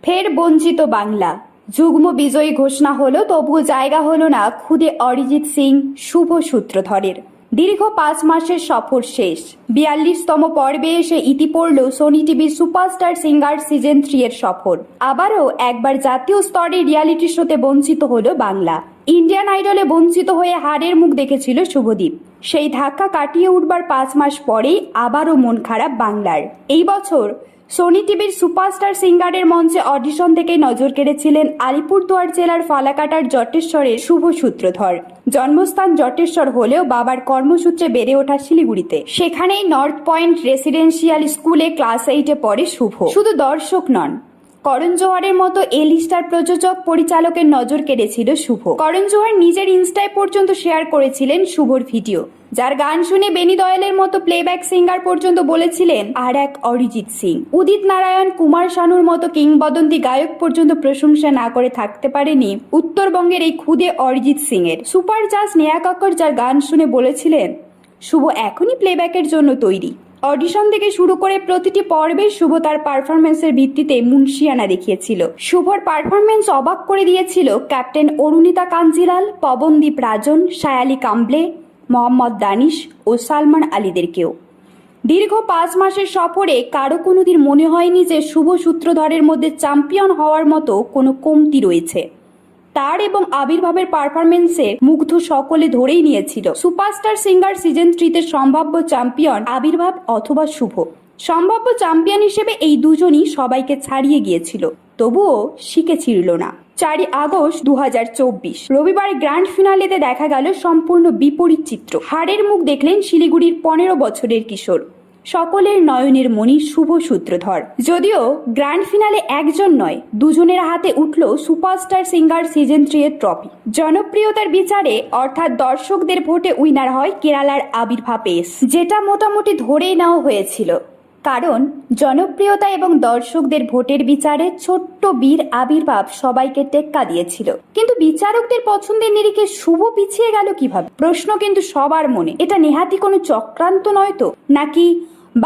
ফের বঞ্চিত বাংলা। যুগ্ম বিজয়ী ঘোষণা হলো, তবুও জায়গা হলো না খুদে অরিজিৎ সিং শুভ সূত্রধরের। দীর্ঘ 5 মাসের সফর শেষ। 42তম পর্বে এসে ইতি পড়ল সোনি টিভির সুপারস্টার সিঙ্গার সিজন 3 এর সফর। আবারও একবার জাতীয় স্তরে রিয়ালিটি শোতে বঞ্চিত হলো বাংলা। ইন্ডিয়ান আইডলে বঞ্চিত হয়ে হারের মুখ দেখেছিল শুভদীপ। সেই ধাক্কা কাটিয়ে উঠবার 5 মাস পরেই আবারও মন খারাপ বাংলার। এই বছর সোনি টিভির সুপারস্টার সিঙ্গারের মঞ্চে অডিশন থেকে নজর কেড়েছিলেন আলিপুরদুয়ার জেলার ফালাকাটার জটেশ্বরের শুভ সূত্রধর। জন্মস্থান জটেশ্বর হলেও বাবার কর্মসূত্রে বেড়ে ওঠা শিলিগুড়িতে। সেখানেই নর্থ পয়েন্ট রেসিডেন্সিয়াল স্কুলে ক্লাস 8-এ পড়ে শুভ। শুধু দর্শক নন, করণ জোহরের মতো এলিস্টার প্রযোজক পরিচালকের নজর কেড়েছিল শুভ। করণ জোহর নিজের ইনস্টায় পর্যন্ত শেয়ার করেছিলেন শুভর ভিডিও, যার গান শুনে বেনি দয়ালের মতো প্লেব্যাক সিঙ্গার পর্যন্ত বলেছিলেন আর এক অরিজিৎ সিং। উদিত নারায়ণ, কুমার শানুর মতো কিংবদন্তি গায়ক পর্যন্ত প্রশংসা না করে থাকতে পারেনি উত্তরবঙ্গের এই খুদে অরিজিৎ সিং এর। সুপার জাজ নেহা কক্কর যার গান শুনে বলেছিলেন শুভ এখনই প্লেব্যাকের জন্য তৈরি। অডিশন থেকে শুরু করে প্রতিটি পর্বে শুভ তার পারফরমেন্সের ভিত্তিতে মুন্সিয়ানা দেখিয়েছিল। শুভর পারফরমেন্স অবাক করে দিয়েছিল ক্যাপ্টেন অরুণিতা কাঞ্জিলাল, পবনদীপ রাজন, সায়ালি কাম্বলে, মোহাম্মদ দানিশ ও সালমান আলীদেরকেও। দীর্ঘ 5 মাসের সফরে কারো কোনোদিন মনে হয়নি যে শুভ সূত্রধরের মধ্যে চ্যাম্পিয়ন হওয়ার মতো কোনো কমতি রয়েছে। তার এবং আবির্ভাবের পারফরমেন্সে মুগ্ধ সকলে ধরেই নিয়েছিল সুপারস্টার সিঙ্গার সিজন 3-তে সম্ভাব্য চ্যাম্পিয়ন আবির্ভাব অথবা শুভ। সম্ভাব্য চ্যাম্পিয়ন হিসেবে এই দুজনই সবাইকে ছাড়িয়ে গিয়েছিল, তবুও শিখে ছিড়ল না। 4 আগস্ট 2024 রবিবার গ্র্যান্ড ফিনালেতে দেখা গেল সম্পূর্ণ বিপরীত চিত্র। হারের মুখ দেখলেন শিলিগুড়ির 15 বছরের কিশোর, সকলের নয়নের মণি শুভ সূত্রধর। যদিও গ্র্যান্ড ফিনালে একজন নয়, দুজনের হাতে উঠল সুপারস্টার সিঙ্গার সিজন 3 এর ট্রফি। জনপ্রিয়তার বিচারে অর্থাৎ দর্শকদের ভোটে উইনার হয় কেরালার আবির্ভাব এস, যেটা মোটামুটি ধরেই নেওয়া হয়েছিল। কারণ জনপ্রিয়তা এবং দর্শকদের ভোটের বিচারে ছোট্ট বীর আবির্ভাব সবাইকে টেক্কা দিয়েছিল। কিন্তু বিচারকদের পছন্দের নিরিখে শুভ পিছিয়ে গেল কিভাবে? প্রশ্ন কিন্তু সবার মনে। এটা নেহাতি কোনো চক্রান্ত নয় তো? নাকি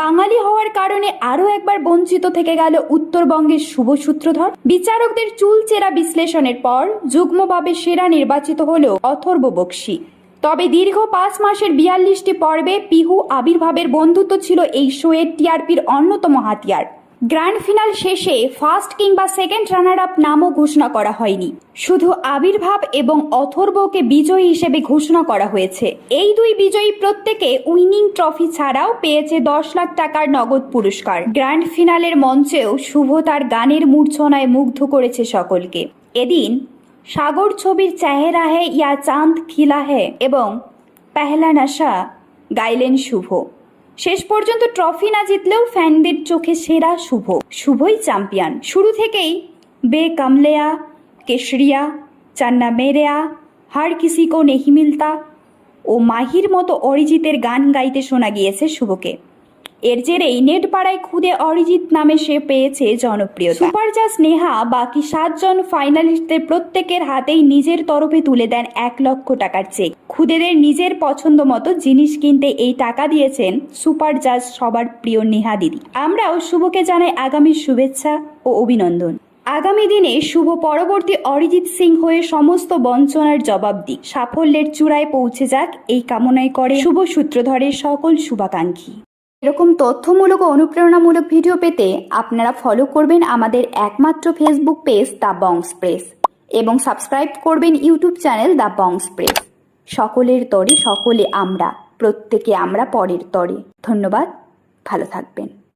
বাঙালি হওয়ার কারণে আরো একবার বঞ্চিত থেকে গেল উত্তরবঙ্গের শুভ সূত্রধর? বিচারকদের চুলচেরা বিশ্লেষণের পর যুগ্মভাবে সেরা নির্বাচিত হল অথর্ব বক্সী। তবে দীর্ঘ 5 মাসের 42টি পর্বে পিহু আবির্ভাবের বন্ধুত্ব ছিল এই শোয়ের টিআরপির অন্যতম হাতিয়ার। গ্র্যান্ড ফিনাল শেষে ফার্স্ট কিংবা সেকেন্ড রানার আপ নামও ঘোষণা করা হয়নি, শুধু আবির্ভাব এবং অথর্বকে বিজয়ী হিসেবে ঘোষণা করা হয়েছে। এই দুই বিজয়ী প্রত্যেকে উইনিং ট্রফি ছাড়াও পেয়েছে 10 লাখ টাকার নগদ পুরস্কার। গ্র্যান্ড ফিনালের মঞ্চেও শুভ তার গানের মূর্ছনায় মুগ্ধ করেছে সকলকে। এদিন সাগর ছবির চেহারা হে ইয়া চাঁদ খিলা হে এবং পেহলা নশা গাইলেন শুভ। শেষ পর্যন্ত ট্রফি না জিতলেও ফ্যানদের চোখে সেরা শুভই চ্যাম্পিয়ন। শুরু থেকেই বে কমলেয়া, কেশরিয়া, চান্না মেরেয়া, হার কিসি কো নেহি মিলতা ও মাহির মতো অরিজিতের গান গাইতে শোনা গিয়েছে শুভকে। এর জেরেই নেট পাড়ায় খুদে অরিজিৎ নামে সে পেয়েছে জনপ্রিয়তা। সুপার জাজ নেহা বাকি 7 জন ফাইনালিস্টদের প্রত্যেকের হাতেই নিজের তরফে তুলে দেন 1 লক্ষ টাকার চেক। খুদেদের নিজের পছন্দ মতো জিনিস কিনতে এই টাকা দিয়েছেন সুপার জাজ সবার প্রিয় নেহা দিদি। আমরাও শুভকে জানাই আগামী শুভেচ্ছা ও অভিনন্দন। আগামী দিনে শুভ পরবর্তী অরিজিৎ সিং হয়ে সমস্ত বঞ্চনার জবাব দিক, সাফল্যের চূড়ায় পৌঁছে যাক এই কামনাই করে শুভ সূত্রধরের সকল শুভাকাঙ্ক্ষী। এরকম তথ্যমূলক ও অনুপ্রেরণামূলক ভিডিও পেতে আপনারা ফলো করবেন আমাদের একমাত্র ফেসবুক পেজ দ্য বংস প্রেস এবং সাবস্ক্রাইব করবেন ইউটিউব চ্যানেল দ্য বংস প্রেস। সকলের তরে সকলে আমরা, প্রত্যেকে আমরা পরের তরে। ধন্যবাদ, ভালো থাকবেন।